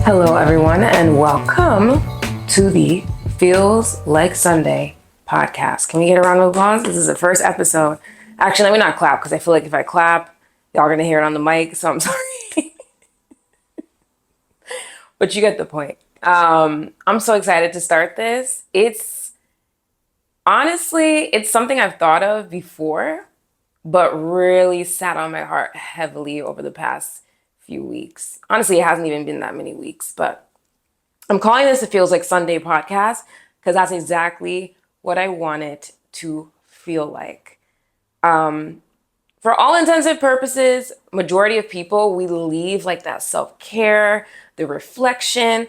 Hello, everyone, and welcome to the Feels Like Sunday podcast. Can we get a round of applause? This is the first episode. Actually, let me not clap because I feel like if I clap, y'all are going to hear it on the mic, so I'm sorry. But you get the point. I'm so excited to start this. It's something I've thought of before, but really sat on my heart heavily over the past few weeks. Honestly, it hasn't even been that many weeks, but I'm calling this a Feels Like Sunday podcast because that's exactly what I want it to feel like. For all intents and purposes, majority of people, we leave like that self-care, the reflection,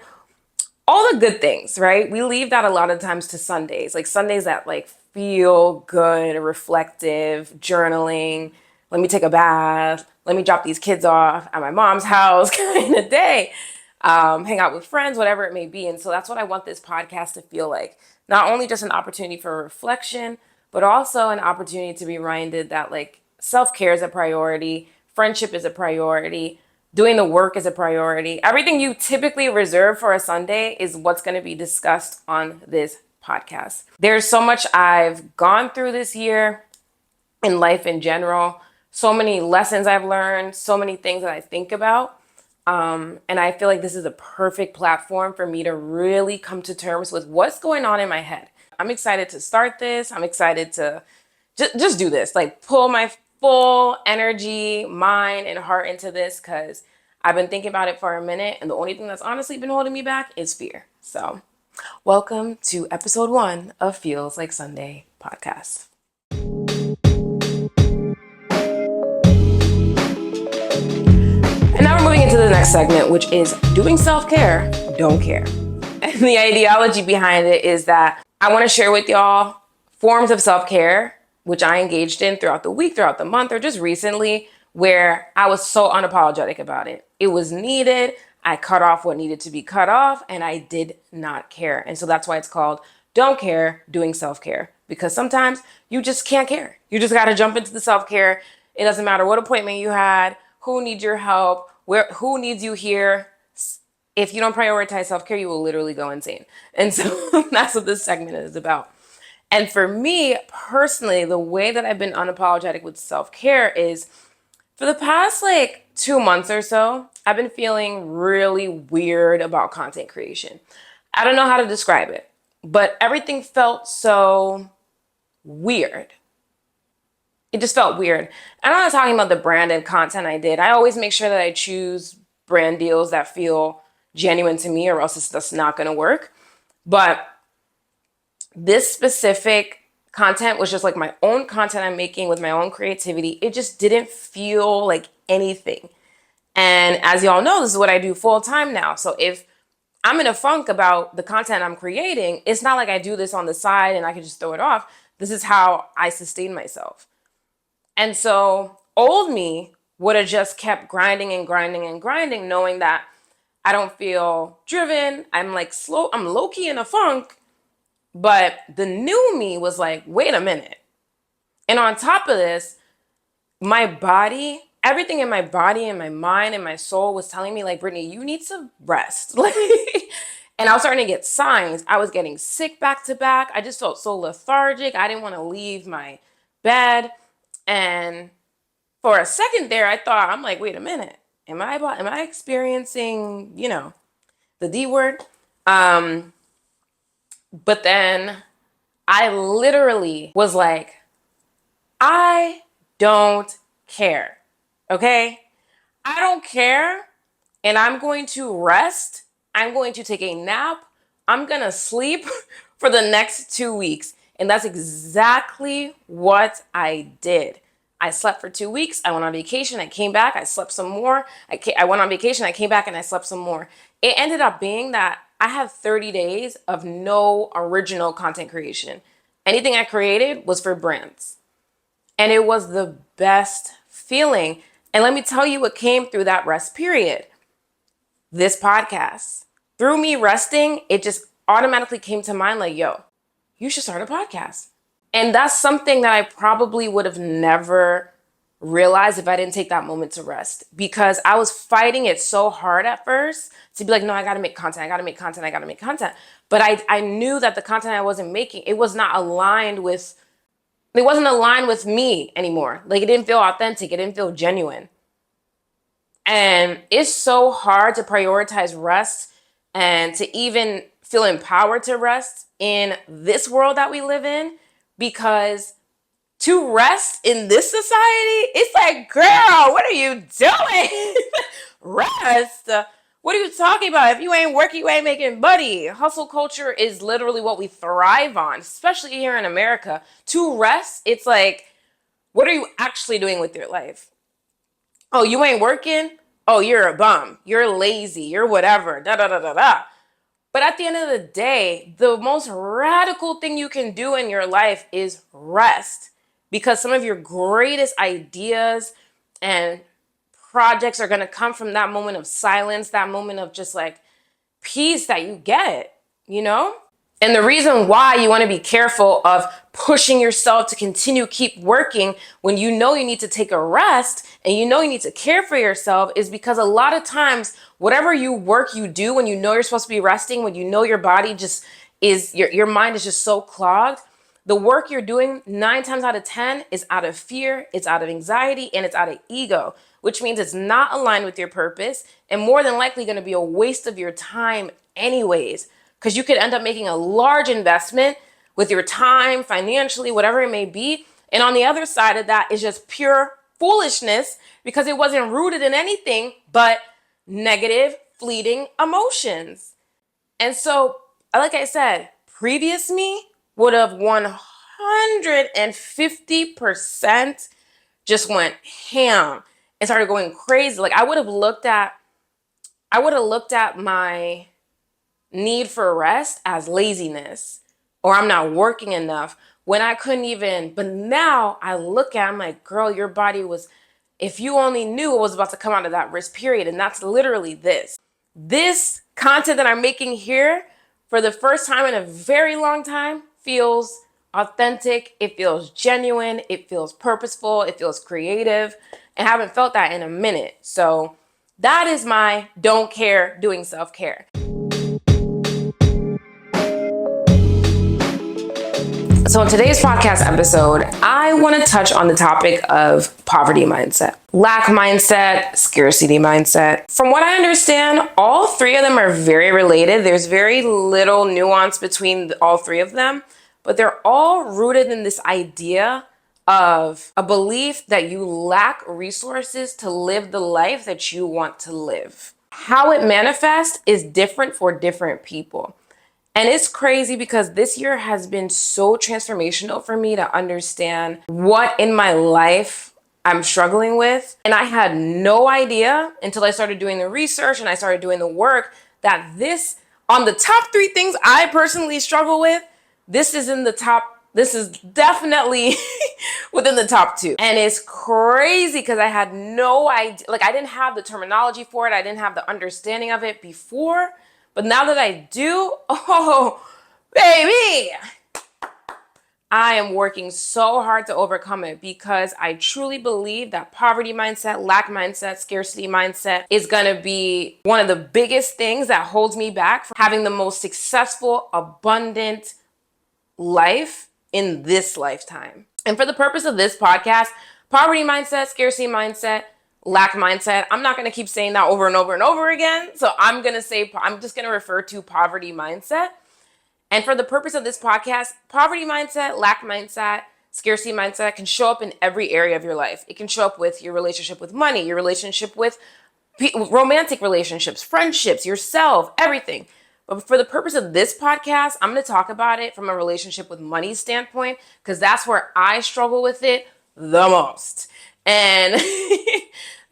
all the good things, right? We leave that a lot of times to Sundays, like Sundays that like feel good, reflective, journaling, let me take a bath, let me drop these kids off at my mom's house kind of day. Hang out with friends, whatever it may be. And so that's what I want this podcast to feel like. Not only just an opportunity for reflection, but also an opportunity to be reminded that like self-care is a priority, friendship is a priority, doing the work is a priority. Everything you typically reserve for a Sunday is what's going to be discussed on this podcast. There's so much I've gone through this year in life in general, so many lessons I've learned, so many things that I think about. And I feel like this is a perfect platform for me to really come to terms with what's going on in my head. I'm excited to start this. I'm excited to just do this, like pull my full energy, mind, and heart into this because I've been thinking about it for a minute. And the only thing that's honestly been holding me back is fear. So welcome to episode 1 of Feels Like Sunday podcast. And now we're moving into the next segment, which is doing self-care, don't care. And the ideology behind it is that I want to share with y'all forms of self-care, which I engaged in throughout the week, throughout the month, or just recently, where I was so unapologetic about it. It was needed. I cut off what needed to be cut off, and I did not care. And so that's why it's called Don't Care, Doing Self-Care. Because sometimes you just can't care. You just got to jump into the self-care. It doesn't matter what appointment you had, who needs your help, who needs you here. If you don't prioritize self-care, you will literally go insane. And so that's what this segment is about. And for me personally, the way that I've been unapologetic with self-care is for the past like 2 months or so, I've been feeling really weird about content creation. I don't know how to describe it, but everything felt so weird. It just felt weird. And I'm not talking about the brand and content I did. I always make sure that I choose brand deals that feel genuine to me or else it's just not going to work. But this specific content was just like my own content I'm making with my own creativity. It just didn't feel like anything. And as y'all know, this is what I do full time now. So if I'm in a funk about the content I'm creating, it's not like I do this on the side and I can just throw it off. This is how I sustain myself. And so old me would have just kept grinding and grinding and grinding, knowing that I don't feel driven. I'm like slow. I'm low-key in a funk. But the new me was like, wait a minute. And on top of this, my body, everything in my body and my mind and my soul was telling me like, Brittany, you need to rest. And I was starting to get signs. I was getting sick back to back. I just felt so lethargic. I didn't want to leave my bed. And for a second there, I thought, I'm like, wait a minute. Am I experiencing, the D word? But then I literally was like, I don't care. Okay? I don't care. And I'm going to rest. I'm going to take a nap. I'm going to sleep for the next 2 weeks. And that's exactly what I did. I slept for 2 weeks. I went on vacation. I came back. I slept some more. I went on vacation. I came back and I slept some more. It ended up being that I have 30 days of no original content creation. Anything I created was for brands. And it was the best feeling. And let me tell you what came through that rest period. This podcast. Through me resting, it just automatically came to mind like, yo, you should start a podcast. And that's something that I probably would have never realize if I didn't take that moment to rest, because I was fighting it so hard at first to be like, no, I got to make content. I got to make content. I got to make content. But I knew that the content I wasn't making, it wasn't aligned with me anymore. Like, it didn't feel authentic. It didn't feel genuine. And it's so hard to prioritize rest and to even feel empowered to rest in this world that we live in, because to rest in this society, it's like, girl, what are you doing? Rest. What are you talking about? If you ain't working, you ain't making money. Hustle culture is literally what we thrive on, especially here in America. To rest, it's like, what are you actually doing with your life? Oh, you ain't working? Oh, you're a bum. You're lazy. You're whatever. Da da da da da. But at the end of the day, the most radical thing you can do in your life is rest, because some of your greatest ideas and projects are going to come from that moment of silence, that moment of just like peace that you get, you know? And the reason why you want to be careful of pushing yourself to keep working when you know you need to take a rest and you know you need to care for yourself is because a lot of times, whatever work you do when you know you're supposed to be resting, when you know your body just is, your mind is just so clogged, the work you're doing 9 times out of 10 is out of fear, it's out of anxiety, and it's out of ego, which means it's not aligned with your purpose and more than likely going to be a waste of your time anyways. Because you could end up making a large investment with your time, financially, whatever it may be. And on the other side of that is just pure foolishness, because it wasn't rooted in anything but negative, fleeting emotions. And so, like I said, previous me would have 150% just went ham and started going crazy. Like, I would have looked at my need for rest as laziness, or I'm not working enough, when I couldn't even. But now I look at it, I'm like, girl, your body was, if you only knew what was about to come out of that rest period. And that's literally this content that I'm making here for the first time in a very long time feels authentic. It feels genuine. It feels purposeful. It feels creative. And I haven't felt that in a minute. So that is my don't care doing self-care. So in today's podcast episode, I want to touch on the topic of poverty mindset, lack mindset, scarcity mindset. From what I understand, all three of them are very related. There's very little nuance between all three of them, but they're all rooted in this idea of a belief that you lack resources to live the life that you want to live. How it manifests is different for different people. And it's crazy because this year has been so transformational for me to understand what in my life I'm struggling with. And I had no idea until I started doing the research and I started doing the work that this, on the top 3 things I personally struggle with, this is definitely within the top 2. And it's crazy because I had no idea, like I didn't have the terminology for it. I didn't have the understanding of it before. But now that I do, oh, baby, I am working so hard to overcome it, because I truly believe that poverty mindset, lack mindset, scarcity mindset is going to be one of the biggest things that holds me back from having the most successful, abundant life in this lifetime. And for the purpose of this podcast, poverty mindset, scarcity mindset, lack mindset, I'm not going to keep saying that over and over and over again. So I'm just going to refer to poverty mindset. And for the purpose of this podcast, poverty mindset, lack mindset, scarcity mindset can show up in every area of your life. It can show up with your relationship with money, your relationship with romantic relationships, friendships, yourself, everything. But for the purpose of this podcast, I'm going to talk about it from a relationship with money standpoint, because that's where I struggle with it the most. And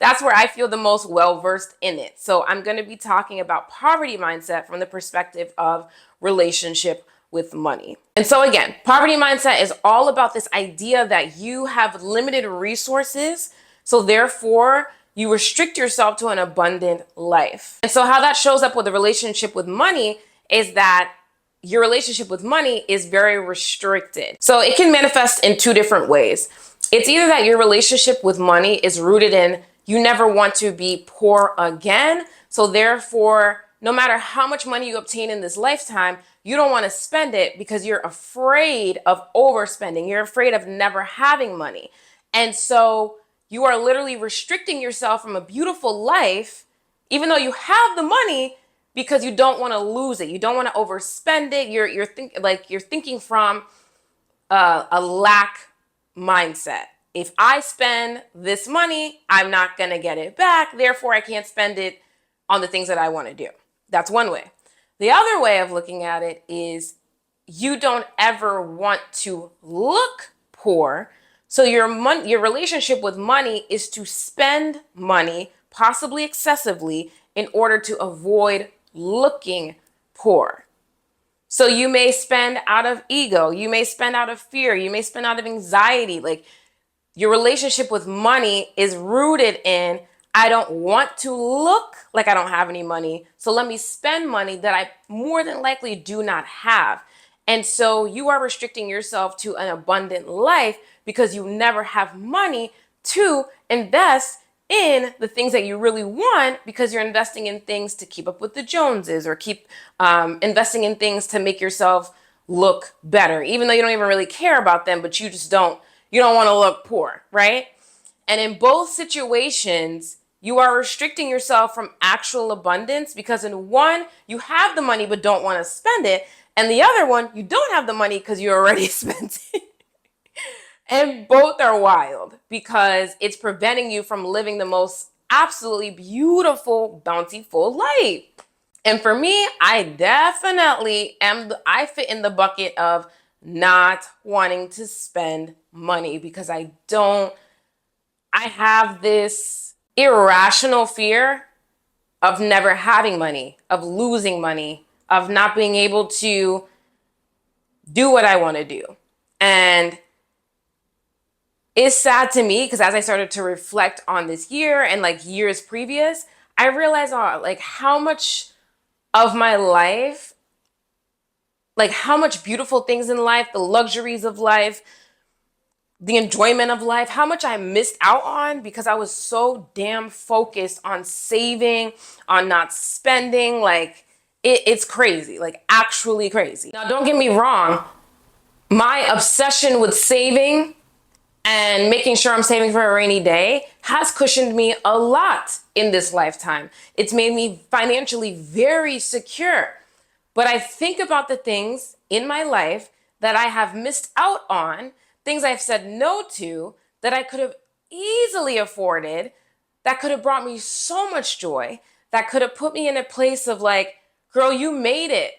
that's where I feel the most well-versed in it. So I'm going to be talking about poverty mindset from the perspective of relationship with money. And so again, poverty mindset is all about this idea that you have limited resources. So therefore, you restrict yourself to an abundant life. And so how that shows up with a relationship with money is that your relationship with money is very restricted. So it can manifest in 2 different ways. It's either that your relationship with money is rooted in you never want to be poor again. So therefore, no matter how much money you obtain in this lifetime, you don't want to spend it because you're afraid of overspending. You're afraid of never having money. And so you are literally restricting yourself from a beautiful life, even though you have the money, because you don't want to lose it. You don't want to overspend it. You're thinking from a lack mindset. If I spend this money, I'm not going to get it back. Therefore, I can't spend it on the things that I want to do. That's one way. The other way of looking at it is you don't ever want to look poor. So your relationship with money is to spend money, possibly excessively, in order to avoid looking poor. So you may spend out of ego, you may spend out of fear, you may spend out of anxiety. Like, your relationship with money is rooted in, I don't want to look like I don't have any money, so let me spend money that I more than likely do not have. And so you are restricting yourself to an abundant life because you never have money to invest in the things that you really want, because you're investing in things to keep up with the Joneses, or keep investing in things to make yourself look better, even though you don't even really care about them, but you don't want to look poor, right? And in both situations, you are restricting yourself from actual abundance, because in one, you have the money but don't want to spend it. And the other one, you don't have the money because you already spent it. And both are wild because it's preventing you from living the most absolutely beautiful, bountiful life. And for me, I definitely I fit in the bucket of not wanting to spend money, because I have this irrational fear of never having money, of losing money, of not being able to do what I want to do. And it's sad to me because as I started to reflect on this year and like years previous, I realized like how much of my life, like how much beautiful things in life, the luxuries of life, the enjoyment of life, how much I missed out on because I was so damn focused on saving, on not spending. Like it's crazy, like actually crazy. Now, don't get me wrong. My obsession with saving and making sure I'm saving for a rainy day has cushioned me a lot in this lifetime. It's made me financially very secure. But I think about the things in my life that I have missed out on, things I've said no to, that I could have easily afforded, that could have brought me so much joy, that could have put me in a place of like, girl, you made it.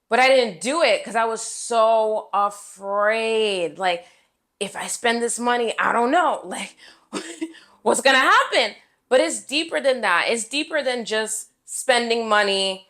But I didn't do it because I was so afraid. Like, if I spend this money, I don't know, like, what's gonna happen? But it's deeper than that. It's deeper than just spending money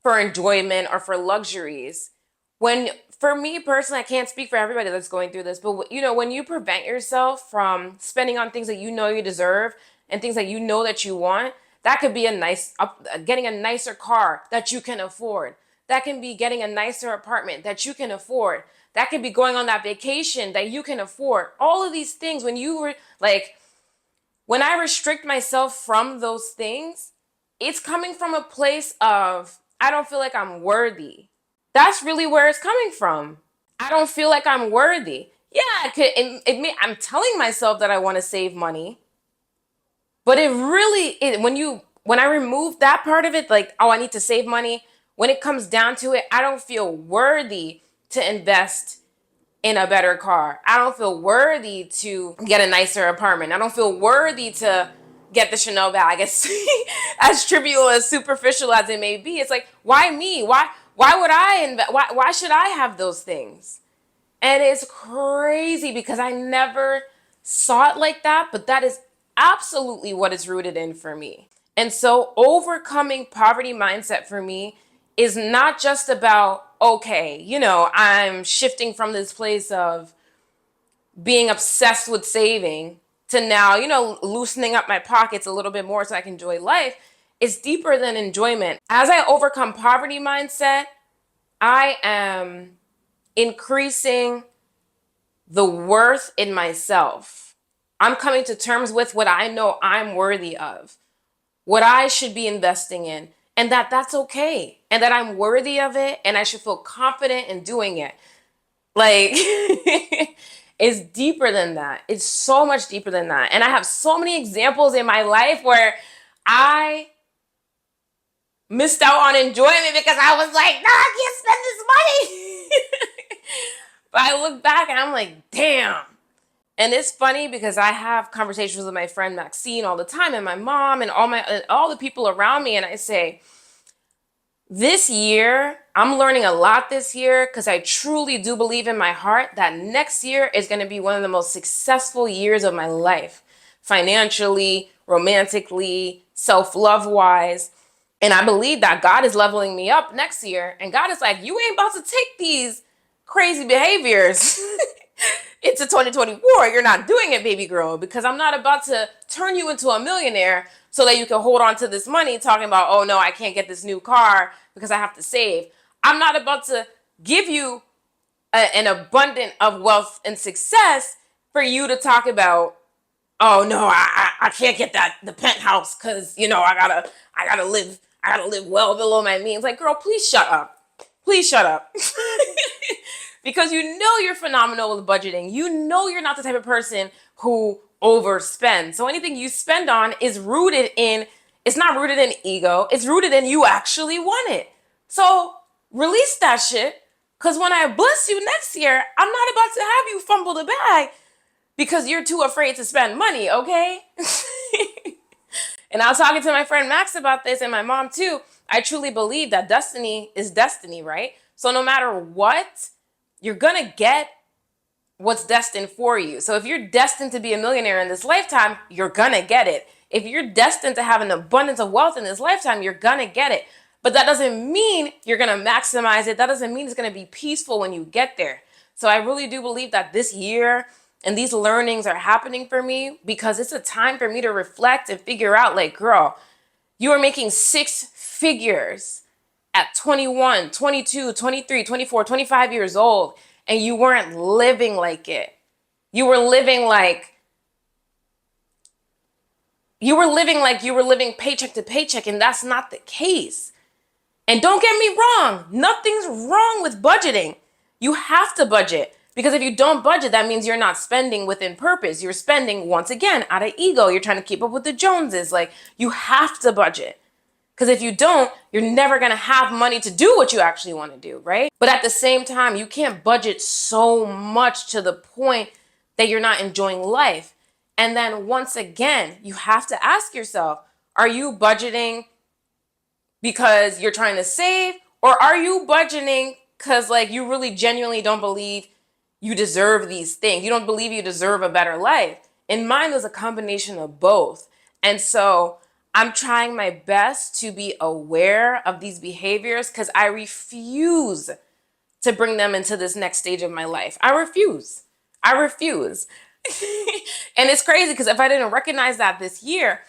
for enjoyment or for luxuries. For me personally, I can't speak for everybody that's going through this, but when you prevent yourself from spending on things that you know you deserve and things that you know that you want, that could be getting a nicer car that you can afford. That can be getting a nicer apartment that you can afford. That could be going on that vacation that you can afford. All of these things, when I restrict myself from those things, it's coming from a place of, I don't feel like I'm worthy. That's really where it's coming from. I don't feel like I'm worthy. Yeah, I'm telling myself that I want to save money, but when I remove that part of it, like, oh, I need to save money, when it comes down to it, I don't feel worthy to invest in a better car. I don't feel worthy to get a nicer apartment. I don't feel worthy to get the Chanel bag. As trivial, as superficial as it may be, it's like, why me? Why would I invest? Why should I have those things? And it's crazy because I never saw it like that, but that is absolutely what it's rooted in for me. And so overcoming poverty mindset for me is not just about, okay, I'm shifting from this place of being obsessed with saving to now, loosening up my pockets a little bit more so I can enjoy life. It's deeper than enjoyment. As I overcome poverty mindset, I am increasing the worth in myself. I'm coming to terms with what I know I'm worthy of, what I should be investing in, and that that's okay, and that I'm worthy of it, and I should feel confident in doing it. Like, it's deeper than that. It's so much deeper than that. And I have so many examples in my life where I missed out on enjoyment because I was like, no, I can't spend this money. But I look back and I'm like, damn. And it's funny because I have conversations with my friend Maxine all the time, and my mom, and all the people around me, and I say, this year, I'm learning a lot this year because I truly do believe in my heart that next year is going to be one of the most successful years of my life, financially, romantically, self-love wise. And I believe that God is leveling me up next year. And God is like, you ain't about to take these crazy behaviors into 2024. You're not doing it, baby girl, because I'm not about to turn you into a millionaire so that you can hold on to this money talking about, oh no, I can't get this new car because I have to save. I'm not about to give you an abundance of wealth and success for you to talk about, oh no, I can't get the penthouse because, I gotta live well below my means. Like, girl, please shut up. Please shut up. Because you know you're phenomenal with budgeting. You know you're not the type of person who overspends. So anything you spend on is it's not rooted in ego. It's rooted in you actually want it. So release that shit. Because when I bless you next year, I'm not about to have you fumble the bag because you're too afraid to spend money, okay? And I was talking to my friend Max about this, and my mom too. I truly believe that destiny is destiny, right? So no matter what, you're gonna get what's destined for you. So if you're destined to be a millionaire in this lifetime, you're gonna get it. If you're destined to have an abundance of wealth in this lifetime, you're gonna get it. But that doesn't mean you're gonna maximize it. That doesn't mean it's gonna be peaceful when you get there. So I really do believe that this year and these learnings are happening for me because it's a time for me to reflect and figure out, like, girl, you are making six figures at 21, 22, 23, 24, 25 years old, and you weren't living like it. You were living like you were living paycheck to paycheck, and that's not the case. And don't get me wrong, nothing's wrong with budgeting. You have to budget. Because if you don't budget, that means you're not spending within purpose. You're spending, once again, out of ego. You're trying to keep up with the Joneses. Like, you have to budget. Because if you don't, you're never going to have money to do what you actually want to do, right? But at the same time, you can't budget so much to the point that you're not enjoying life. And then once again, you have to ask yourself, are you budgeting because you're trying to save? Or are you budgeting because, like, you really genuinely don't believe you deserve these things? You don't believe you deserve a better life. In mine, there's a combination of both. And so I'm trying my best to be aware of these behaviors because I refuse to bring them into this next stage of my life. I refuse. And it's crazy because if I didn't recognize that this year,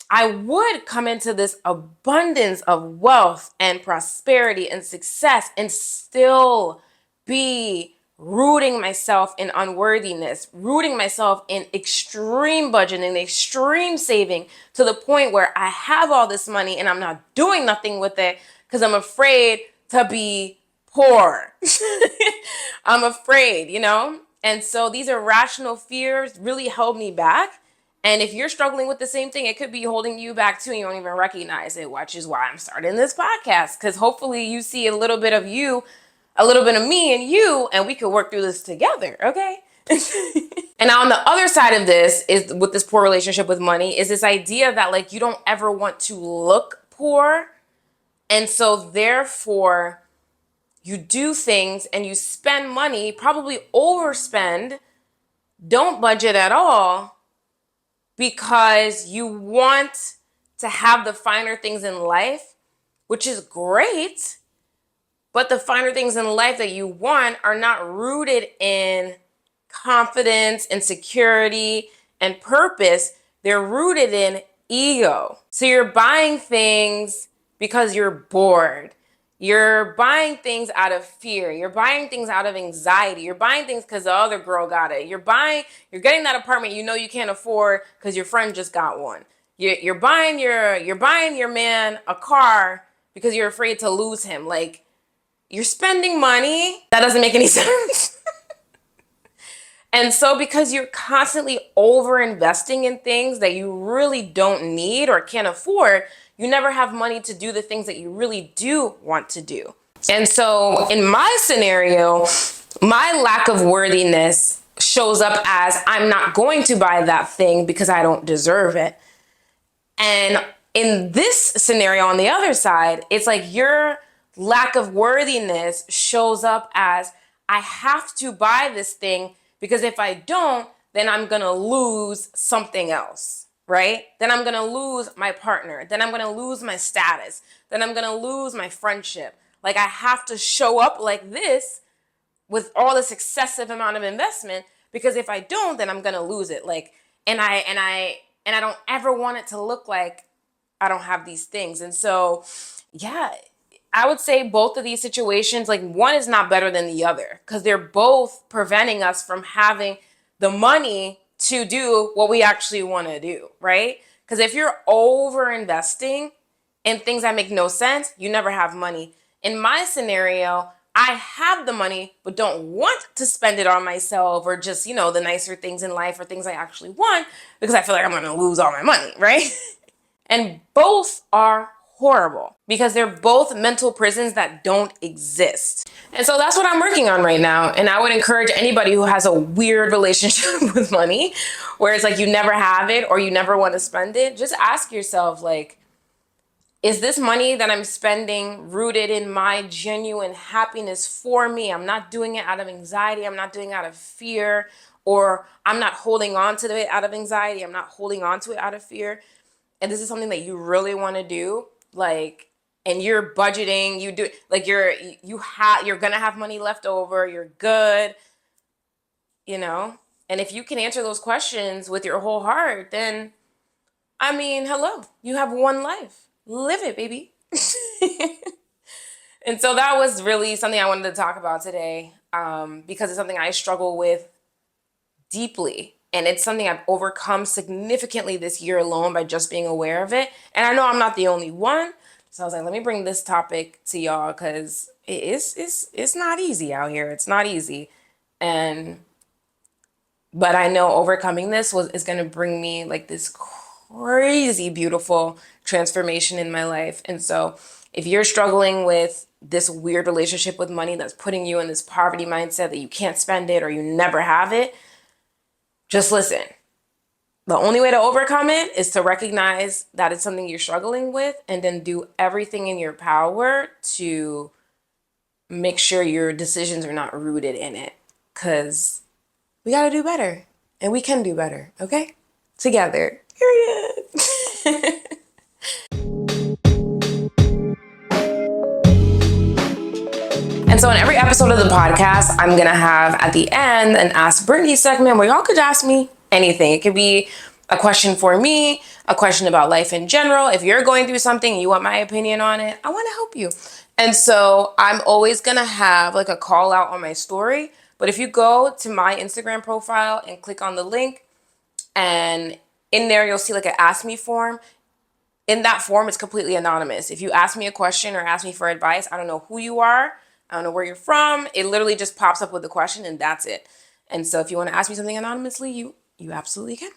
I would come into this abundance of wealth and prosperity and success and still be rooting myself in unworthiness, rooting myself in extreme budgeting, extreme saving to the point where I have all this money and I'm not doing nothing with it because I'm afraid to be poor. I'm afraid, And so these irrational fears really held me back. And if you're struggling with the same thing, it could be holding you back too, and you don't even recognize it, which is why I'm starting this podcast. Because hopefully you see a little bit of you, a little bit of me and you, and we could work through this together, okay? And on the other side of this is with this poor relationship with money is this idea that, like, you don't ever want to look poor. And so therefore you do things and you spend money, probably overspend, don't budget at all, because you want to have the finer things in life, which is great, but the finer things in life that you want are not rooted in confidence and security and purpose. They're rooted in ego. So you're buying things because you're bored. You're buying things out of fear. You're buying things out of anxiety. You're buying things because the other girl got it. You're getting that apartment you know you can't afford because your friend just got one. You're buying your man a car because you're afraid to lose him. Like, you're spending money. That doesn't make any sense. And so because you're constantly over investing in things that you really don't need or can't afford, you never have money to do the things that you really do want to do. And so in my scenario, my lack of worthiness shows up as I'm not going to buy that thing because I don't deserve it. And in this scenario on the other side, it's like your lack of worthiness shows up as I have to buy this thing because if I don't, then I'm going to lose something else, right? Then I'm going to lose my partner. Then I'm going to lose my status. Then I'm going to lose my friendship. Like, I have to show up like this with all this excessive amount of investment because if I don't, then I'm going to lose it. Like, and I don't ever want it to look like I don't have these things. And so, yeah, I would say both of these situations, like, one is not better than the other because they're both preventing us from having the money to do what we actually want to do, right? Because if you're over investing in things that make no sense, you never have money. In my scenario, I have the money, but don't want to spend it on myself or just, the nicer things in life or things I actually want because I feel like I'm going to lose all my money, right? And both are horrible because they're both mental prisons that don't exist. And so that's what I'm working on right now. And I would encourage anybody who has a weird relationship with money, where it's like you never have it or you never want to spend it, just ask yourself, like, is this money that I'm spending rooted in my genuine happiness for me? I'm not doing it out of anxiety. I'm not doing it out of fear, or I'm not holding on to it out of anxiety. I'm not holding on to it out of fear. And this is something that you really want to do, like, and you're budgeting, you do, like, you're going to have money left over. You're good, and if you can answer those questions with your whole heart, then, I mean, hello, you have one life. Live it, baby. And so that was really something I wanted to talk about today, because it's something I struggle with deeply. And it's something I've overcome significantly this year alone by just being aware of it. And I know I'm not the only one. So I was like, let me bring this topic to y'all because it's not easy out here. It's not easy. But I know overcoming this is going to bring me like this crazy beautiful transformation in my life. And so if you're struggling with this weird relationship with money that's putting you in this poverty mindset that you can't spend it or you never have it, just listen. The only way to overcome it is to recognize that it's something you're struggling with and then do everything in your power to make sure your decisions are not rooted in it. Because we got to do better and we can do better, okay? Together, period. And so in every episode of the podcast, I'm going to have at the end an Ask Brittany segment where y'all could ask me anything. It could be a question for me, a question about life in general. If you're going through something and you want my opinion on it, I want to help you. And so I'm always going to have like a call out on my story. But if you go to my Instagram profile and click on the link, and in there you'll see like an Ask Me form. In that form, it's completely anonymous. If you ask me a question or ask me for advice, I don't know who you are. I don't know where you're from. It literally just pops up with the question and that's it. And so if you want to ask me something anonymously, you absolutely can.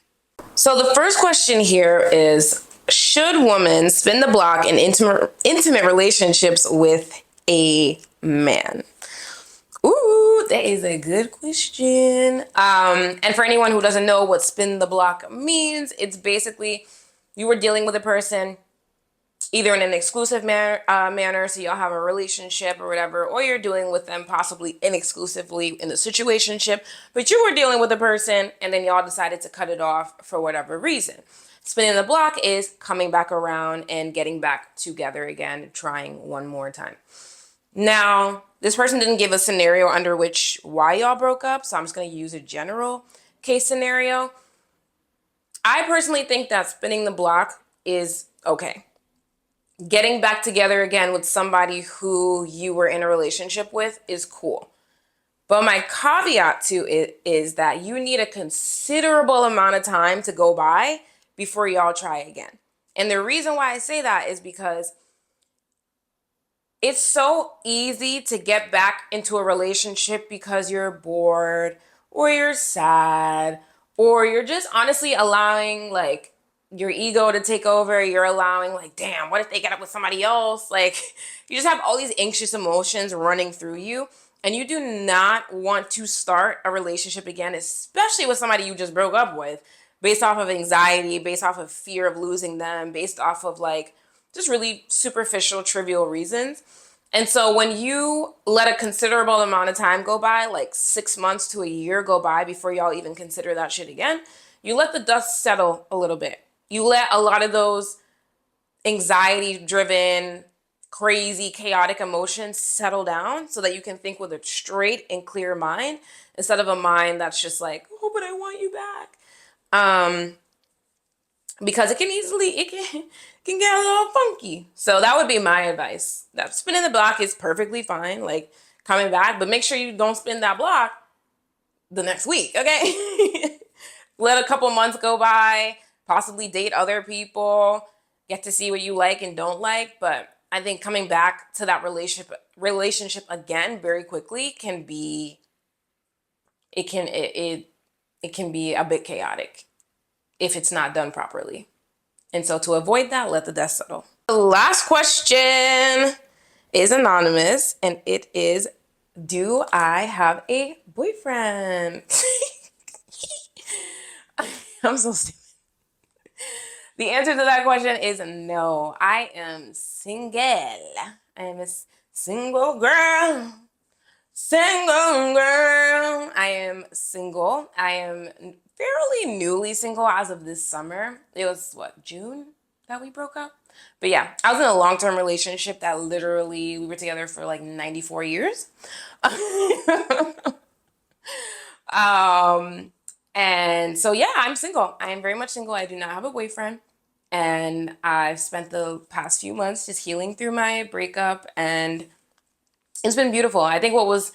So the first question here is, should women spin the block in intimate relationships with a man? Ooh, that is a good question. And for anyone who doesn't know what spin the block means, it's basically you were dealing with a person either in an exclusive manner, so y'all have a relationship or whatever, or you're dealing with them possibly inexclusively in the situationship, but you were dealing with a person and then y'all decided to cut it off for whatever reason. Spinning the block is coming back around and getting back together again, trying one more time. Now, this person didn't give a scenario under which why y'all broke up, so I'm just going to use a general case scenario. I personally think that spinning the block is okay. getting back together again with somebody who you were in a relationship with is cool. But my caveat to it is that you need a considerable amount of time to go by before y'all try again. And the reason why I say that is because it's so easy to get back into a relationship because you're bored or you're sad or you're just honestly allowing like your ego to take over. You're allowing like, damn, what if they get up with somebody else? Like you just have all these anxious emotions running through you. And you do not want to start a relationship again, especially with somebody you just broke up with, based off of anxiety, based off of fear of losing them, based off of like just really superficial, trivial reasons. And so when you let a considerable amount of time go by, like 6 months to a year go by before y'all even consider that shit again, you let the dust settle a little bit. You let a lot of those anxiety-driven, crazy, chaotic emotions settle down so that you can think with a straight and clear mind instead of a mind that's just like, oh, but I want you back. Because it can get a little funky. So that would be my advice. That spinning the block is perfectly fine, like coming back, but make sure you don't spin that block the next week, okay? Let a couple months go by, possibly date other people, get to see what you like and don't like. But I think coming back to that relationship again very quickly can be it can be a bit chaotic if it's not done properly. And so to avoid that, let the dust settle. The last question is anonymous, and it is, do I have a boyfriend? I'm so stupid. The answer to that question is no. I am single. I am a single girl. Single girl. I am single. I am fairly newly single as of this summer. It was June that we broke up? But yeah, I was in a long-term relationship that literally we were together for like 94 years. And so yeah, I'm single. I am very much single. I do not have a boyfriend. And I've spent the past few months just healing through my breakup, and it's been beautiful. I think what was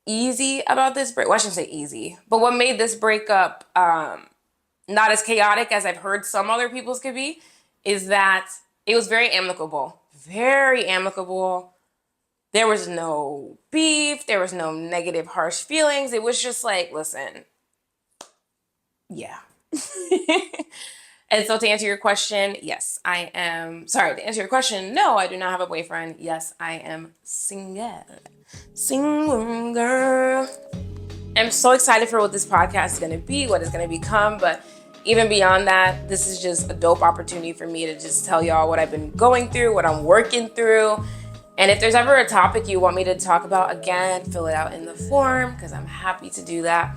easy about this break, well, I shouldn't say easy, but what made this breakup not as chaotic as I've heard some other people's could be, is that it was very amicable. Very amicable. There was no beef. There was no negative, harsh feelings. It was just like, listen, yeah. And so to answer your question, yes, I am. Sorry, to answer your question, no, I do not have a boyfriend. Yes, I am single. Single girl. I'm so excited for what this podcast is going to be, what it's going to become. But even beyond that, this is just a dope opportunity for me to just tell y'all what I've been going through, what I'm working through. And if there's ever a topic you want me to talk about, again, fill it out in the form because I'm happy to do that.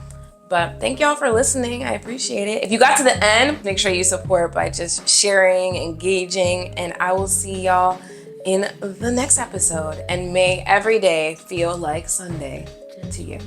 But thank y'all for listening. I appreciate it. If you got to the end, make sure you support by just sharing, engaging, and I will see y'all in the next episode. And may every day feel like Sunday to you.